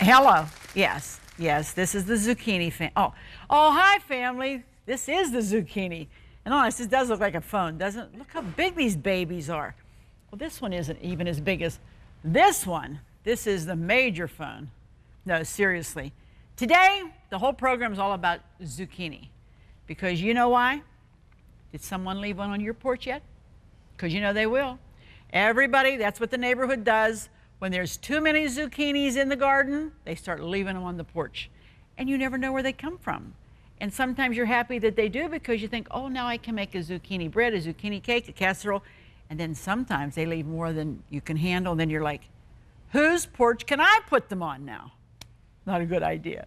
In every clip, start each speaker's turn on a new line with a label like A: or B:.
A: Hello. Yes, yes, this is the zucchini oh, hi family. This is the zucchini. And honest, this does look like a phone, doesn't it? Look how big these babies are. Well, this one isn't even as big as this one. This is the major phone. No, seriously. Today, the whole program is all about zucchini. Because you know why? Did someone leave one on your porch yet? Because you know they will. Everybody, that's what the neighborhood does. When there's too many zucchinis in the garden, they start leaving them on the porch. And you never know where they come from. And sometimes you're happy that they do because you think, oh, now I can make a zucchini bread, a zucchini cake, a casserole. And then sometimes they leave more than you can handle. And then you're like, whose porch can I put them on now? Not a good idea.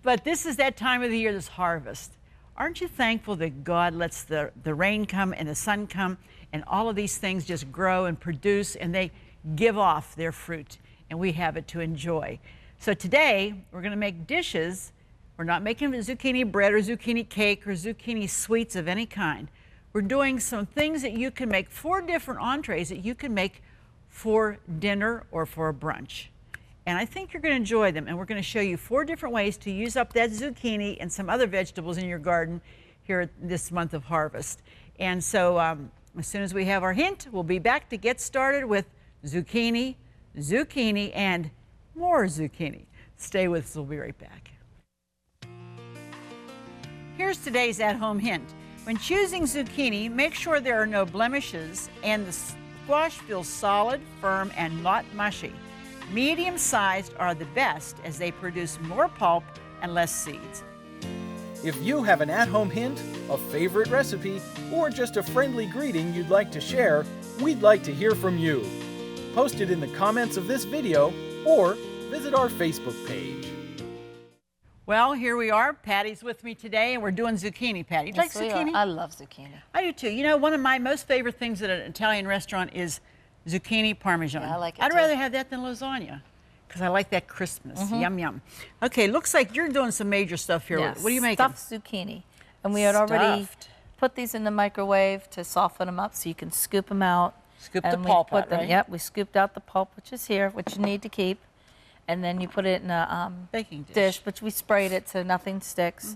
A: But this is that time of the year, this harvest. Aren't you thankful that God lets the rain come and the sun come and all of these things just grow and produce and they give off their fruit and we have it to enjoy. So today we're going to make dishes. We're not making zucchini bread or zucchini cake or zucchini sweets of any kind. We're doing some things that you can make, 4 different entrees that you can make for dinner or for a brunch. And I think you're going to enjoy them. And we're going to show you 4 different ways to use up that zucchini and some other vegetables in your garden here this month of harvest. And so as soon as we have our hint, we'll be back to get started with zucchini, zucchini, and more zucchini. Stay with us. We'll be right back. Here's today's at-home hint. When choosing zucchini, make sure there are no blemishes and the squash feels solid, firm, and not mushy. Medium-sized are the best as they produce more pulp and less seeds.
B: If you have an at-home hint, a favorite recipe, or just a friendly greeting you'd like to share, we'd like to hear from you. Post it in the comments of this video or visit our Facebook page.
A: Well, here we are. Patty's with me today, and we're doing zucchini. Patty, you like zucchini?
C: I love zucchini.
A: I do too. You know, one of my most favorite things at an Italian restaurant is zucchini parmesan.
C: Yeah, I like it
A: I'd
C: too.
A: rather have that than lasagna because I like that crispness. Yum, yum. Okay, looks like you're doing some major stuff here.
C: Yes,
A: What are you making?
C: stuffed zucchini. And we had already put these in the microwave to soften them up so you can scoop them out.
A: Scoop the pulp out, right?
C: Yep, we scooped out the pulp, which is here, which you need to keep. And then you put it in a
A: baking
C: dish, which we sprayed it so nothing sticks.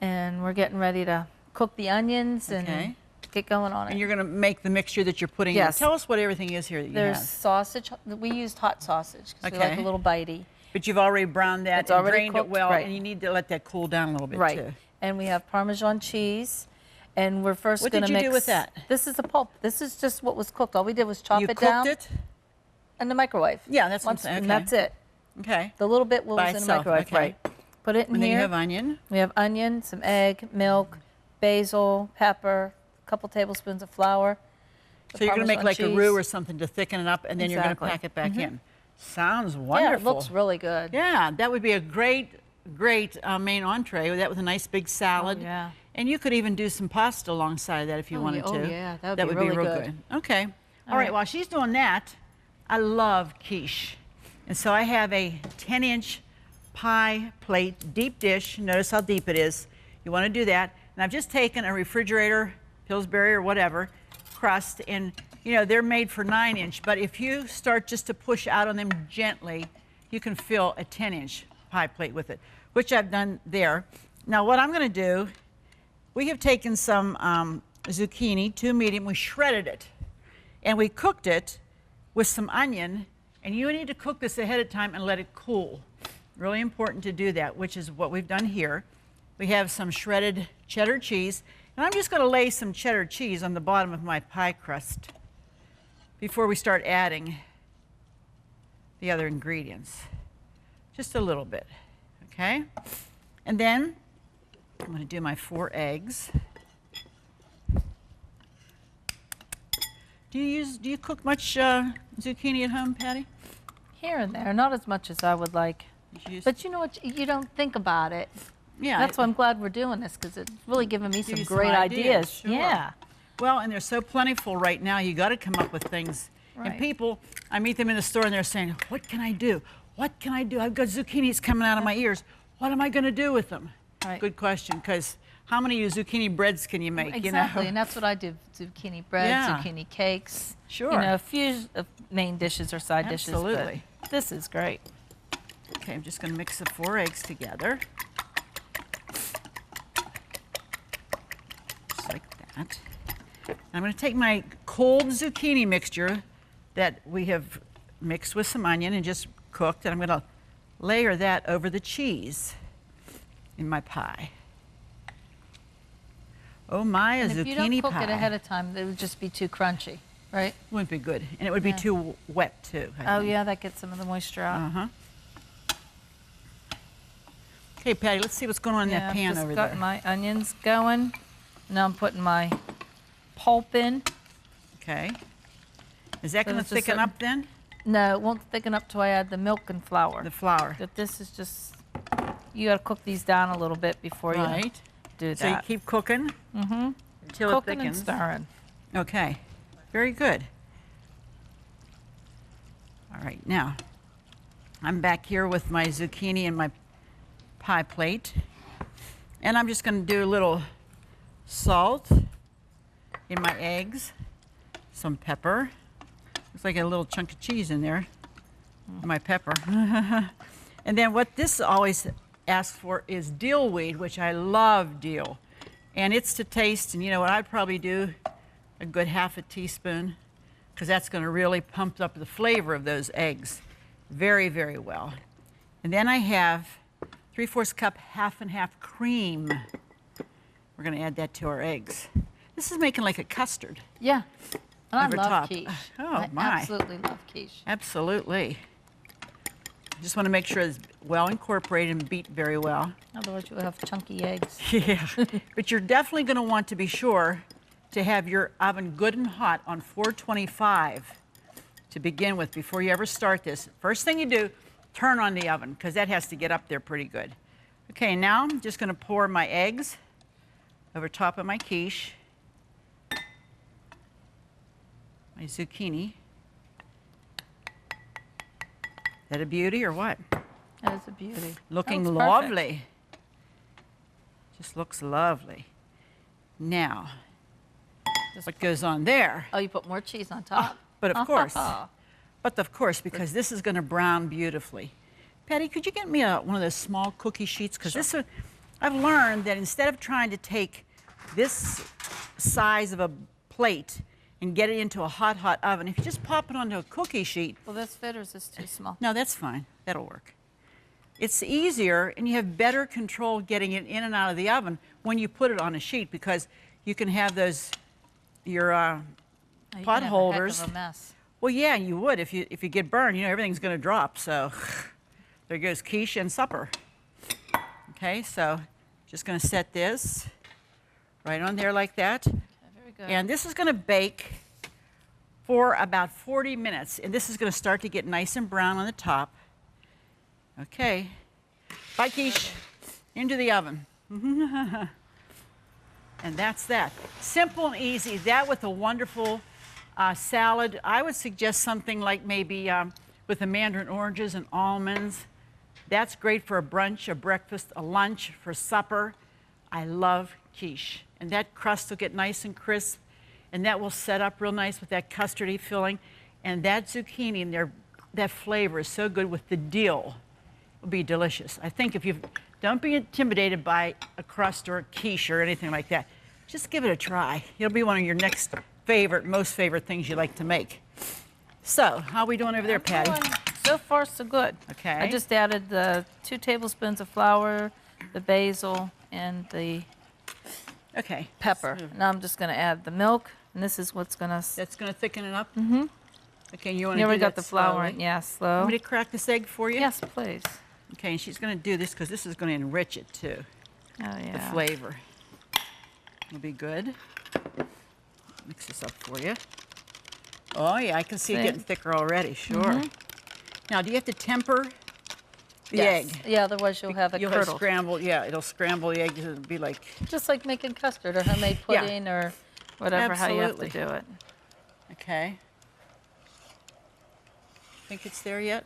C: And we're getting ready to cook the onions and get going on it.
A: And you're going to make the mixture that you're putting in. Tell us what everything is here that you
C: There's
A: have.
C: sausage. We used hot sausage because we like a little bitey.
A: But you've already browned that and drained it well, and you need to let that cool down a little bit too.
C: And we have Parmesan cheese. And we're first going to mix.
A: What did you do with that?
C: This is the pulp. This is just what was cooked. All we did was chop it
A: You
C: down.
A: cooked it?
C: In the microwave.
A: Yeah, that's what I'm saying.
C: And that's it.
A: Okay.
C: The little bit was in the microwave. Right. Put it in here.
A: And then you have onion.
C: We have onion, some egg, milk, basil, pepper, a couple tablespoons of flour.
A: So you're going to make like a roux or something to thicken it up, and then you're going to pack it back in. Sounds wonderful.
C: Yeah, it looks really good.
A: Yeah, that would be a great main entree. That with a nice big salad.
C: Oh, yeah.
A: And you could even do some pasta alongside that if you wanted to.
C: Oh, yeah, that would be really
A: real
C: good.
A: Okay. All right, while she's doing that, I love quiche. And so I have a 10-inch pie plate, deep dish. Notice how deep it is. You want to do that. And I've just taken a refrigerator, Pillsbury or whatever, crust, and you know, they're made for 9-inch, but if you start just to push out on them gently, you can fill a 10-inch pie plate with it, which I've done there. Now what I'm going to do, we have taken some zucchini, 2 medium, we shredded it, and we cooked it with some onion, and you need to cook this ahead of time and let it cool. Really important to do that, which is what we've done here. We have some shredded cheddar cheese, and I'm just going to lay some cheddar cheese on the bottom of my pie crust before we start adding the other ingredients. Just a little bit, okay? And then I'm going to do my 4 eggs. Do you cook much zucchini at home, Patty?
C: Here and there, not as much as I would like. But you know what? You don't think about it.
A: Yeah.
C: That's why I'm glad we're doing this, because it's really giving me some great ideas.
A: Sure.
C: Yeah.
A: Well, and they're so plentiful right now. You got to come up with things. Right. And people, I meet them in the store, and they're saying, "What can I do? What can I do? I've got zucchinis coming out of my ears. What am I going to do with them?" Right. Good question, because how many zucchini breads can you make?
C: Exactly,
A: you know?
C: and that's what I do: zucchini bread, zucchini cakes.
A: Sure.
C: You know, a few main dishes or side dishes.
A: Absolutely.
C: But this is great.
A: Okay, I'm just going to mix the 4 eggs together. Just like that. I'm going to take my cold zucchini mixture that we have mixed with some onion and just cooked, and I'm going to layer that over the cheese in my pie. Oh my, a zucchini pie.
C: If you don't cook it ahead of time, it would just be too crunchy, right?
A: Wouldn't be good, and it would be too wet too.
C: Oh yeah, that gets some of the moisture out.
A: Uh-huh. Okay, Patty, let's see what's going on in that pan over there.
C: I've just got my onions going. Now I'm putting my pulp in.
A: Okay. Is that going to thicken up then?
C: No, it won't thicken up till I add the milk and flour.
A: The flour.
C: But this is just, you got to cook these down a little bit before you do that.
A: So you keep cooking until it thickens.
C: Cooking and stirring.
A: Okay. Very good. All right, now I'm back here with my zucchini and my pie plate. And I'm just going to do a little salt in my eggs, some pepper. Looks like a little chunk of cheese in there, my pepper. And then what this always asks for is dill weed, which I love dill. And it's to taste, and you know what I'd probably do? A good half a teaspoon, because that's going to really pump up the flavor of those eggs very, very well. And then I have 3/4 cup, half and half cream. We're going to add that to our eggs. This is making like a custard.
C: Yeah. And I
A: Over
C: love
A: top.
C: quiche.
A: Oh,
C: I
A: my.
C: absolutely love quiche.
A: Absolutely. Just want to make sure it's well incorporated and beat very well.
C: Otherwise you'll have chunky eggs.
A: Yeah. But you're definitely going to want to be sure to have your oven good and hot on 425 to begin with before you ever start this. First thing you do, turn on the oven, because that has to get up there pretty good. Okay, now I'm just going to pour my eggs over top of my quiche, my zucchini. Is that a beauty or what?
C: That is a beauty.
A: Looking
C: That looks
A: lovely. Just looks lovely. Now, what goes on there?
C: Oh, you put more cheese on top.
A: But of course. But of course, because this is going to brown beautifully. Patty, could you get me one of those small cookie sheets? Because
C: Sure.
A: I've learned that instead of trying to take this size of a plate and get it into a hot, hot oven, if you just pop it onto a cookie sheet.
C: Will this fit, or is this too small?
A: No, that's fine. That'll work. It's easier, and you have better control getting it in and out of the oven when you put it on a sheet, because you can have those, your
C: You
A: pot
C: can have
A: holders.
C: A heck of a mess.
A: Well, yeah, you would. If you get burned, you know, everything's going to drop. So there goes quiche and supper. Okay, so just going to set this right on there like that.
C: Okay, very good.
A: And this is going to bake for about 40 minutes. And this is going to start to get nice and brown on the top. Okay. Bye, quiche. Into the oven. And that's that. Simple and easy. That with a wonderful salad. I would suggest something like maybe with the mandarin oranges and almonds. That's great for a brunch, a breakfast, a lunch, for supper. I love quiche. And that crust will get nice and crisp, and that will set up real nice with that custardy filling. And that zucchini and that flavor is so good with the dill. It will be delicious. I think if you don't be intimidated by a crust or a quiche or anything like that. Just give it a try. It'll be one of your next most favorite things you like to make. So, how are we doing over there, Patty?
C: So far, so good.
A: Okay.
C: I just added the 2 tablespoons of flour, the basil, and the pepper. Now I'm just going to add the milk, and this is what's going to...
A: That's going to thicken it up? Mm-hmm. Okay, you want to do that
C: we got the flour
A: slowly?
C: in. Yeah, slow.
A: Want me to crack this egg for you?
C: Yes, please.
A: Okay, and she's going to do this because this is going to enrich it, too.
C: Oh, yeah.
A: The flavor. It'll be good. Mix this up for you. Oh, yeah, I can see it getting thicker already, sure. Now, do you have to temper the egg?
C: Yeah, otherwise you'll have it
A: You'll
C: curdled.
A: have scrambled, yeah, it'll scramble the eggs. It'll be like...
C: Just like making custard or homemade pudding or whatever, how you have to
A: Absolutely.
C: do it.
A: Okay. Think it's there yet?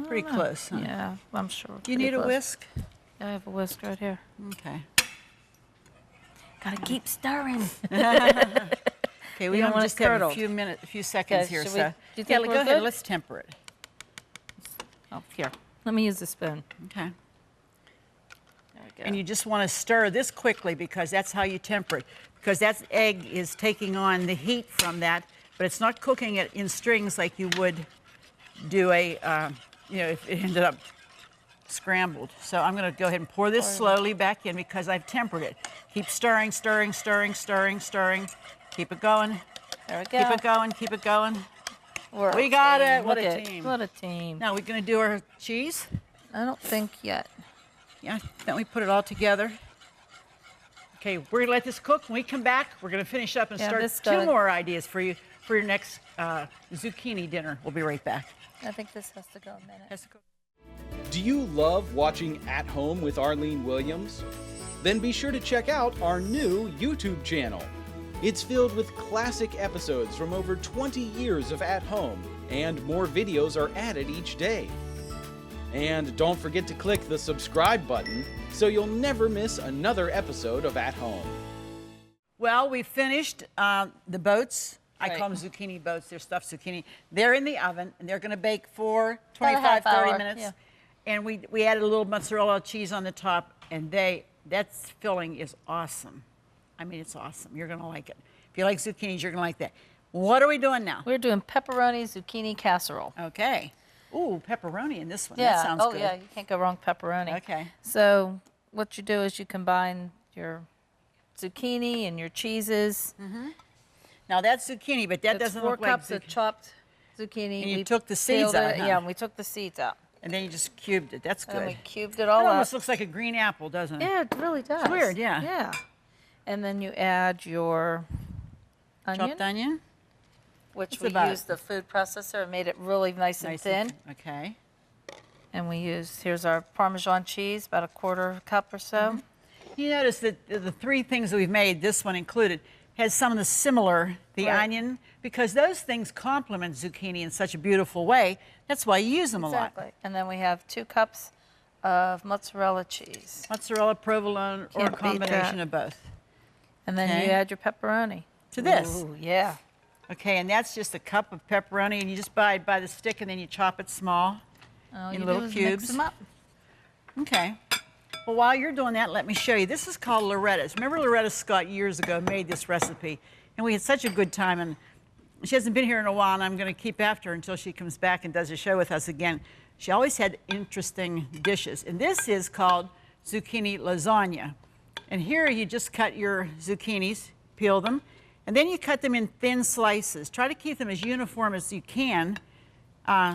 A: Pretty close, huh?
C: Yeah, I'm sure.
A: Do you need a whisk?
C: Yeah, I have a whisk right here.
A: Okay.
C: Gotta keep stirring.
A: Okay, we
C: You don't
A: don't
C: want it
A: just have
C: curdled.
A: a few seconds
C: Okay,
A: here,
C: should
A: so
C: we- do you think
A: go
C: we're
A: ahead.
C: good?
A: Let's temper it.
C: Oh, here. Let me use the spoon.
A: Okay.
C: There we go.
A: And you just want to stir this quickly because that's how you temper it. Because that egg is taking on the heat from that, but it's not cooking it in strings like you would do a, if it ended up scrambled. So I'm going to go ahead and pour this slowly back in because I've tempered it. Keep stirring, stirring, stirring, stirring, stirring. Keep it going.
C: There we go.
A: Keep it going, keep it going.
C: We
A: got it. What a team.
C: What a team.
A: Now we're going to do our cheese.
C: I don't think yet.
A: Yeah, then we put it all together. Okay, we're gonna let this cook. When we come back, we're gonna finish up and start two more ideas for you for your next zucchini dinner. We'll be right back.
C: I think this has to go a minute.
A: Has to cook.
B: Do you love watching At Home with Arlene Williams? Then be sure to check out our new YouTube channel. It's filled with classic episodes from over 20 years of At Home, and more videos are added each day. And don't forget to click the subscribe button so you'll never miss another episode of At Home.
A: Well, we finished the boats. I
C: Right.
A: call them zucchini boats. They're stuffed zucchini. They're in the oven, and they're going to bake for
C: About a
A: 25,
C: half
A: 30
C: hour,
A: minutes.
C: yeah.
A: And we added a little mozzarella cheese on the top, and that filling is awesome. I mean, it's awesome. You're going to like it. If you like zucchinis, you're going to like that. What are we doing now?
C: We're doing pepperoni zucchini casserole.
A: Okay. Ooh, pepperoni in this one.
C: Yeah.
A: That sounds good.
C: Yeah, you can't go wrong with pepperoni.
A: Okay.
C: So what you do is you combine your zucchini and your cheeses.
A: Now that's zucchini, but that
C: It's
A: doesn't
C: 4
A: look like
C: cups of
A: zucchini.
C: chopped zucchini.
A: And you
C: We
A: took the seeds
C: peeled
A: out,
C: it.
A: huh?
C: Yeah, and we took the seeds out.
A: And then you just cubed it. That's
C: And then
A: good.
C: we cubed it
A: It
C: all
A: almost
C: up.
A: looks like a green apple, doesn't it?
C: Yeah, it really does.
A: weird, yeah.
C: Yeah. And then you add your onion,
A: Chopped onion.
C: which
A: What's
C: we
A: about-
C: used the food processor and made it really nice and thin.
A: Okay.
C: And we used, here's our Parmesan cheese, about a 1/4 cup or so.
A: You notice that the three things that we've made, this one included, has some of the similar, the
C: Right.
A: onion, because those things complement zucchini in such a beautiful way. That's why you use them a lot.
C: Exactly. And then we have 2 cups of mozzarella cheese.
A: Mozzarella, provolone, or a
C: Can't beat
A: combination
C: that.
A: of both.
C: And then
A: Okay.
C: you add your pepperoni.
A: To this?
C: Ooh, yeah.
A: Okay, and that's just a cup of pepperoni, and you just buy it by the stick, and then you chop it small.
C: All
A: In
C: you
A: little
C: do is
A: cubes.
C: mix them up.
A: Okay. Well, while you're doing that, let me show you. This is called Loretta's. Remember Loretta Scott years ago made this recipe, and we had such a good time, and she hasn't been here in a while, and I'm going to keep after her until she comes back and does a show with us again. She always had interesting dishes, and this is called zucchini lasagna. And here you just cut your zucchinis, peel them, and then you cut them in thin slices. Try to keep them as uniform as you can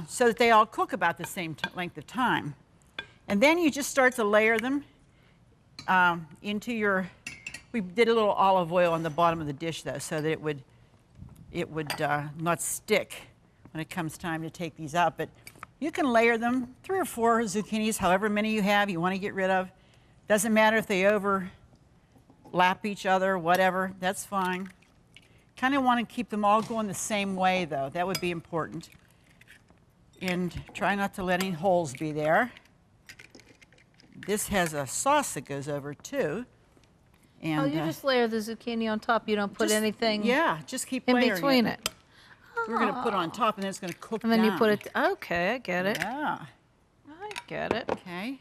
A: so that they all cook about the same length of time. And then you just start to layer them into your, we did a little olive oil on the bottom of the dish though, so that it would not stick when it comes time to take these out. But you can layer them, 3 or 4 zucchinis, however many you have, you want to get rid of. Doesn't matter if they overlap each other, whatever, that's fine. Kind of want to keep them all going the same way though, that would be important. And try not to let any holes be there. This has a sauce that goes over too. And,
C: Oh, you just layer the zucchini on top. You don't put
A: just-
C: anything
A: Yeah, just keep
C: in
A: layering
C: between it.
A: We're going to put it on top, and then it's going to cook
C: And then
A: down.
C: you put it, okay, I get it.
A: Yeah.
C: I get it.
A: Okay.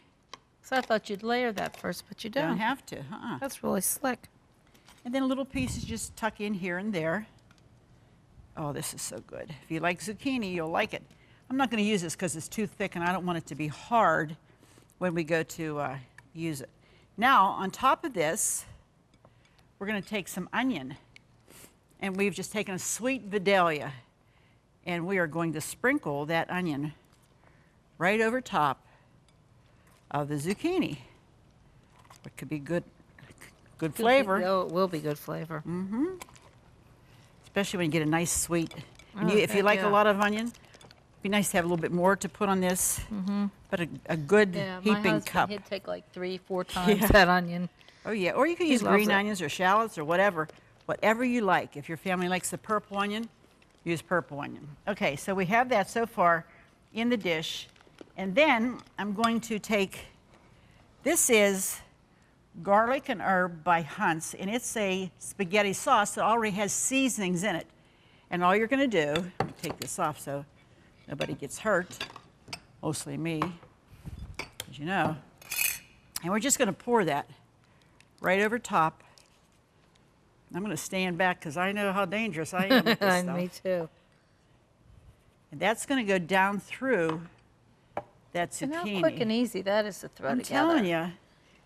C: So I thought you'd layer that first, but you don't.
A: Don't have to.
C: That's really slick.
A: And then little pieces just tuck in here and there. Oh, this is so good. If you like zucchini, you'll like it. I'm not going to use this because it's too thick, and I don't want it to be hard when we go to use it. Now, on top of this, we're going to take some onion. And we've just taken a sweet Vidalia, and we are going to sprinkle that onion right over top of the zucchini. It could be good flavor,
C: Oh, it will be good flavor.
A: especially when you get a nice sweet. And
C: Oh,
A: if you
C: heck
A: like
C: yeah.
A: a lot of onion, it'd be nice to have a little bit more to put on this. But a good
C: Yeah, my
A: heaping
C: husband,
A: cup.
C: he'd take like 3, 4 times
A: Yeah.
C: that onion.
A: Oh yeah, or you can use
C: loves
A: green
C: it.
A: onions or shallots or whatever you like. If your family likes the purple onion, use purple onion. Okay, so we have that so far in the dish. And then I'm going to take, this is garlic and herb by Hunt's, and it's a spaghetti sauce that already has seasonings in it. And all you're going to do, let me take this off so nobody gets hurt, mostly me. as you know. And we're just going to pour that right over top. I'm going to stand back because I know how dangerous I am with this stuff.
C: Me too.
A: And that's going to go down through that zucchini.
C: And how quick and easy that is to throw
A: I'm
C: together.
A: telling you.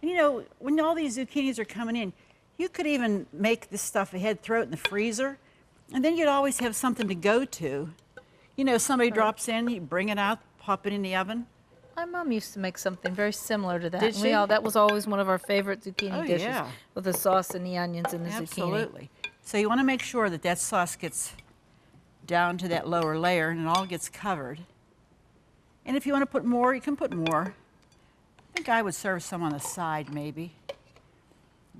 A: And you know, when all these zucchinis are coming in, you could even make this stuff ahead, throw it in the freezer, and then you'd always have something to go to. You know, somebody drops in, you bring it out, pop it in the oven.
C: My mom used to make something very similar to that.
A: Did
C: and we
A: she?
C: that was always one of our favorite zucchini dishes,
A: yeah.
C: with the sauce and the onions and the zucchini.
A: Absolutely. So you want to make sure that that sauce gets down to that lower layer and it all gets covered. And if you want to put more, you can put more. I think I would serve some on the side maybe.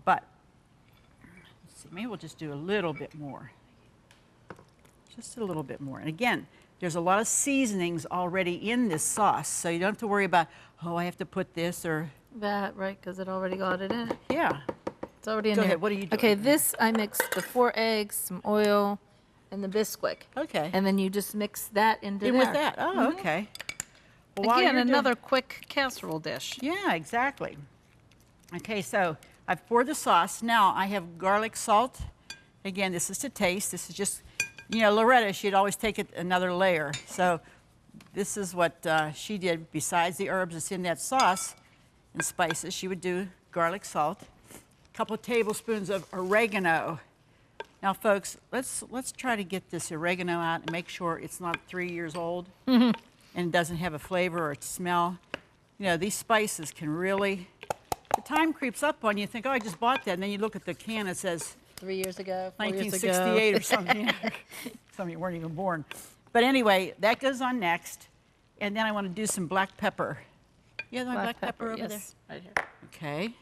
A: But let's see, maybe we'll just do a little bit more. Just a little bit more. And again, there's a lot of seasonings already in this sauce, so you don't have to worry about, oh, I have to put this or...
C: That, right, because it already got it in it.
A: Yeah.
C: It's already in
A: Go
C: there.
A: ahead, what are you doing?
C: Okay, this, I mixed the 4 eggs, some oil, and the Bisquick.
A: Okay.
C: And then you just mix that into
A: In
C: there.
A: with that. Oh, okay. Well, while
C: Again,
A: you're doing-
C: another quick casserole dish.
A: Yeah, exactly. Okay, so I've poured the sauce. Now I have garlic salt. Again, this is to taste. This is just, you know, Loretta, she'd always take it another layer. So this is what she did. Besides the herbs that's in that sauce and spices, she would do garlic salt. A couple of tablespoons of oregano. Now, folks, let's try to get this oregano out and make sure it's not 3 years old and doesn't have a flavor or a smell. You know, these spices can really, the time creeps up on you. You think, oh, I just bought that. And then you look at the can, it says
C: 3 years ago, 4 years ago.
A: 1968 or something. Some of you weren't even born. But anyway, that goes on next. And then I want to do some black pepper. You have my black pepper over
C: yes, right here.
A: there? Okay.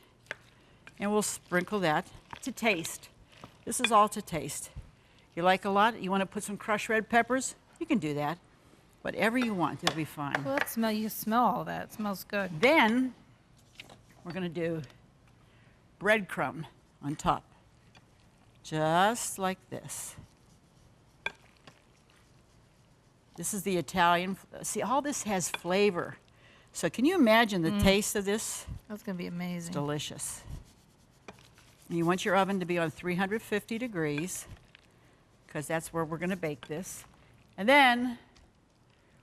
A: And we'll sprinkle that to taste. This is all to taste. You like a lot? You want to put some crushed red peppers? You can do that. Whatever you want, it'll be fine.
C: Well, that smell, you smell all that. It smells good.
A: Then we're going to do breadcrumb on top. Just like this. This is the Italian. See, all this has flavor. So can you imagine the taste of this?
C: That's going to be amazing.
A: Delicious. And you want your oven to be on 350 degrees because that's where we're going to bake this. And then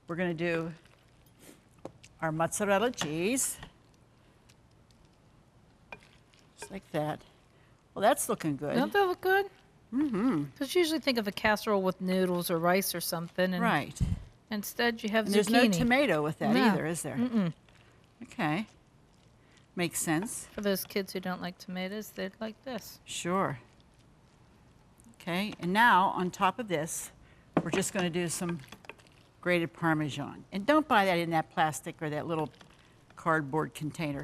A: we're going to do our mozzarella cheese. Just like that. Well, that's looking good.
C: Don't that look good?
A: Mm-hmm.
C: Because you usually think of a casserole with noodles or rice or something. And
A: Right.
C: instead, you have
A: And
C: zucchini.
A: there's no tomato with that
C: No.
A: either, is there?
C: Mm-mm.
A: Okay. Makes sense.
C: For those kids who don't like tomatoes, they'd like this.
A: Sure. Okay, and now on top of this, we're just going to do some grated Parmesan. And don't buy that in that plastic or that little cardboard container.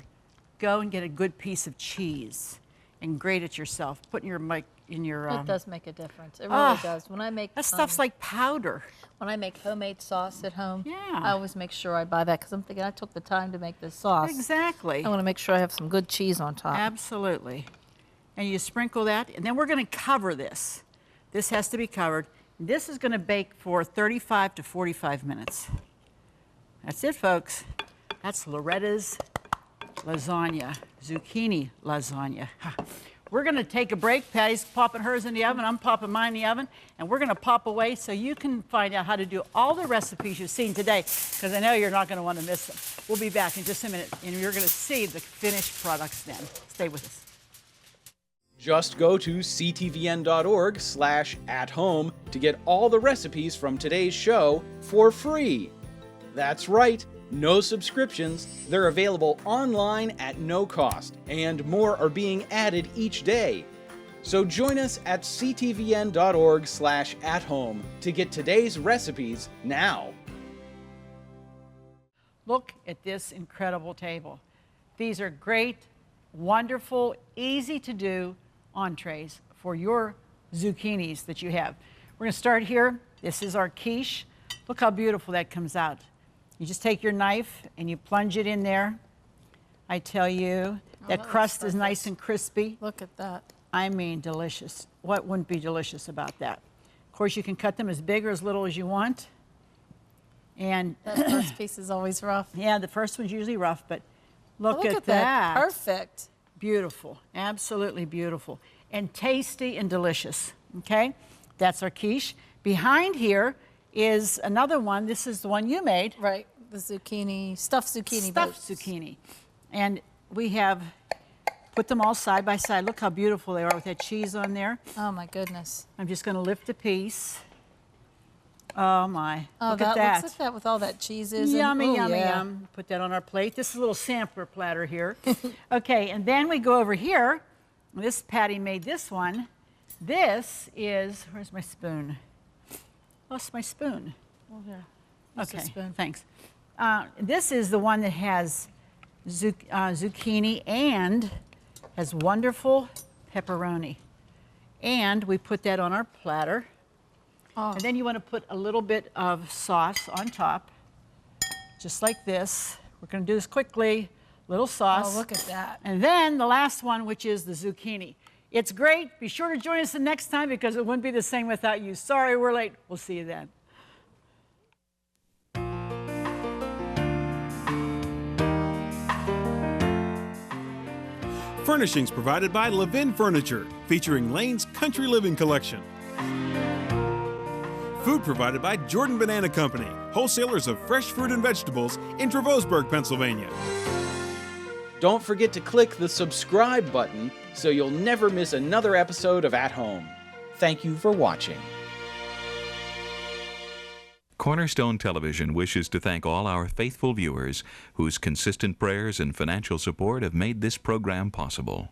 A: Go and get a good piece of cheese and grate it yourself. Put in your
C: It does make a difference. It really does. When I make
A: that stuff's like powder.
C: when I make homemade sauce at home,
A: Yeah.
C: I always make sure I buy that because I'm thinking I took the time to make this sauce.
A: Exactly.
C: I want to make sure I have some good cheese on top.
A: Absolutely. And you sprinkle that, and then we're going to cover this. This has to be covered. This is going to bake for 35 to 45 minutes. That's it, folks. That's Loretta's lasagna, zucchini lasagna. We're going to take a break. Patty's popping hers in the oven. I'm popping mine in the oven. And we're going to pop away so you can find out how to do all the recipes you've seen today, because I know you're not going to want to miss them. We'll be back in just a minute, and you're going to see the finished products then. Stay with us.
B: Just go to ctvn.org/at-home to get all the recipes from today's show for free. That's right, no subscriptions. They're available online at no cost, and more are being added each day. So join us at ctvn.org/at-home to get today's recipes now.
A: Look at this incredible table. These are great, wonderful, easy to do entrees for your zucchinis that you have. We're going to start here. This is our quiche. Look how beautiful that comes out. You just take your knife and you plunge it in there. I tell you, that crust is nice and crispy.
C: Look at that.
A: I mean, delicious. What wouldn't be delicious about that? Of course, you can cut them as big or as little as you want. And
C: That first piece is always rough.
A: yeah, the first one's usually rough, but Look,
C: Look
A: at that.
C: Perfect.
A: Beautiful, absolutely beautiful, and tasty and delicious, okay? That's our quiche. Behind here is another one. This is the one you made.
C: Right, the zucchini, stuffed zucchini.
A: Stuffed zucchini. And we have put them all side by side. Look how beautiful they are with that cheese on there.
C: Oh my goodness.
A: I'm just gonna lift a piece. Oh my,
C: Oh,
A: look at that.
C: looks like that with all that cheese is.
A: Yummy,
C: Oh,
A: yummy,
C: yeah.
A: yum. Put that on our plate. This is a little sampler platter here. Okay, and then we go over here. This Patty made this one. This is, where's my spoon? Lost my spoon.
C: Oh, here. Here's the
A: Okay,
C: spoon.
A: thanks. This is the one that has zucchini and has wonderful pepperoni. And we put that on our platter.
C: Oh.
A: And then you want to put a little bit of sauce on top, just like this. We're going to do this quickly. Little sauce.
C: Oh, look at that.
A: And then the last one, which is the zucchini. It's great. Be sure to join us the next time because it wouldn't be the same without you. Sorry we're late. We'll see you then.
D: Furnishings provided by Levin Furniture, featuring Lane's Country Living Collection. Food provided by Jordan Banana Company, wholesalers of fresh fruit and vegetables in Trevosburg, Pennsylvania.
B: Don't forget to click the subscribe button so you'll never miss another episode of At Home. Thank you for watching.
E: Cornerstone Television wishes to thank all our faithful viewers whose consistent prayers and financial support have made this program possible.